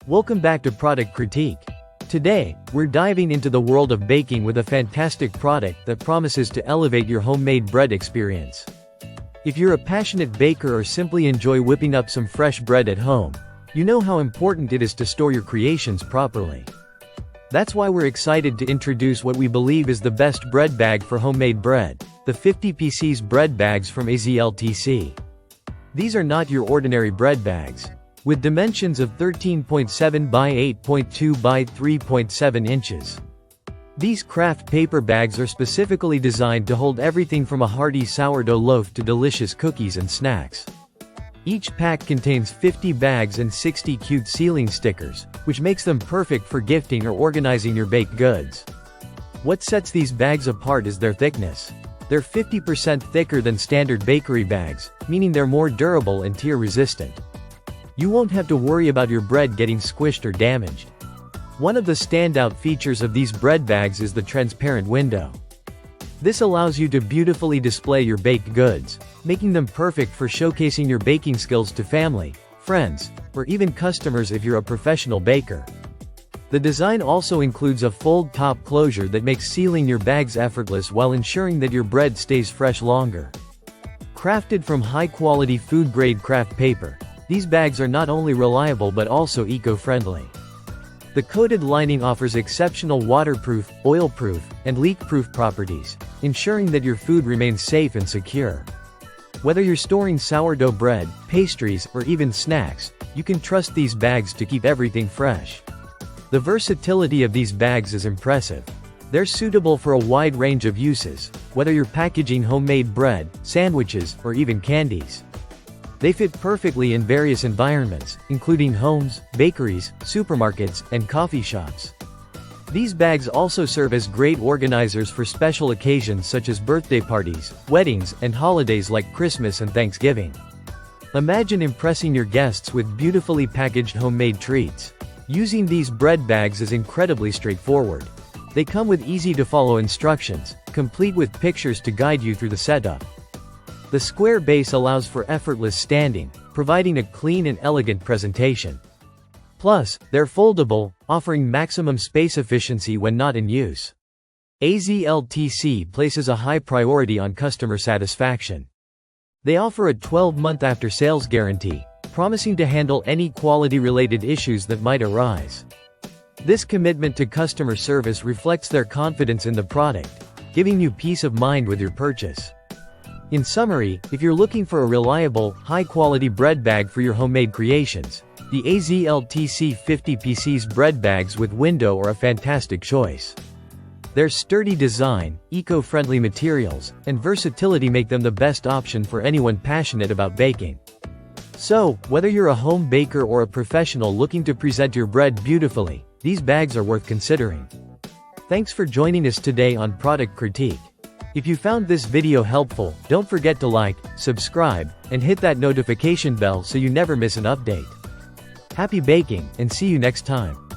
Welcome back to Product Critique. Today, we're diving into the world of baking with a fantastic product that promises to elevate your homemade bread experience. If you're a passionate baker or simply enjoy whipping up some fresh bread at home, you know how important it is to store your creations properly. That's why we're excited to introduce what we believe is the best bread bag for homemade bread, the 50 pieces bread bags from AZLTC. These are not your ordinary bread bags. With dimensions of 13.7 by 8.2 by 3.7 inches. These craft paper bags are specifically designed to hold everything from a hearty sourdough loaf to delicious cookies and snacks. Each pack contains 50 bags and 60 cute sealing stickers, which makes them perfect for gifting or organizing your baked goods. What sets these bags apart is their thickness. They're 50% thicker than standard bakery bags, meaning they're more durable and tear-resistant. You won't have to worry about your bread getting squished or damaged. One of the standout features of these bread bags is the transparent window. This allows you to beautifully display your baked goods, making them perfect for showcasing your baking skills to family, friends, or even customers if you're a professional baker. The design also includes a fold-top closure that makes sealing your bags effortless while ensuring that your bread stays fresh longer. Crafted from high-quality food-grade craft paper, these bags are not only reliable but also eco-friendly. The coated lining offers exceptional waterproof, oil-proof, and leak-proof properties, ensuring that your food remains safe and secure. Whether you're storing sourdough bread, pastries, or even snacks, you can trust these bags to keep everything fresh. The versatility of these bags is impressive. They're suitable for a wide range of uses, whether you're packaging homemade bread, sandwiches, or even candies. They fit perfectly in various environments, including homes, bakeries, supermarkets, and coffee shops. These bags also serve as great organizers for special occasions such as birthday parties, weddings, and holidays like Christmas and Thanksgiving. Imagine impressing your guests with beautifully packaged homemade treats. Using these bread bags is incredibly straightforward. They come with easy-to-follow instructions, complete with pictures to guide you through the setup. The square base allows for effortless standing, providing a clean and elegant presentation. Plus, they're foldable, offering maximum space efficiency when not in use. AZLTC places a high priority on customer satisfaction. They offer a 12-month after-sales guarantee, promising to handle any quality-related issues that might arise. This commitment to customer service reflects their confidence in the product, giving you peace of mind with your purchase. In summary, if you're looking for a reliable, high-quality bread bag for your homemade creations, the AZLTC 50 pieces bread bags with window are a fantastic choice. Their sturdy design, eco-friendly materials, and versatility make them the best option for anyone passionate about baking. So, whether you're a home baker or a professional looking to present your bread beautifully, these bags are worth considering. Thanks for joining us today on Product Critique. If you found this video helpful, don't forget to like, subscribe, and hit that notification bell so you never miss an update. Happy baking, and see you next time.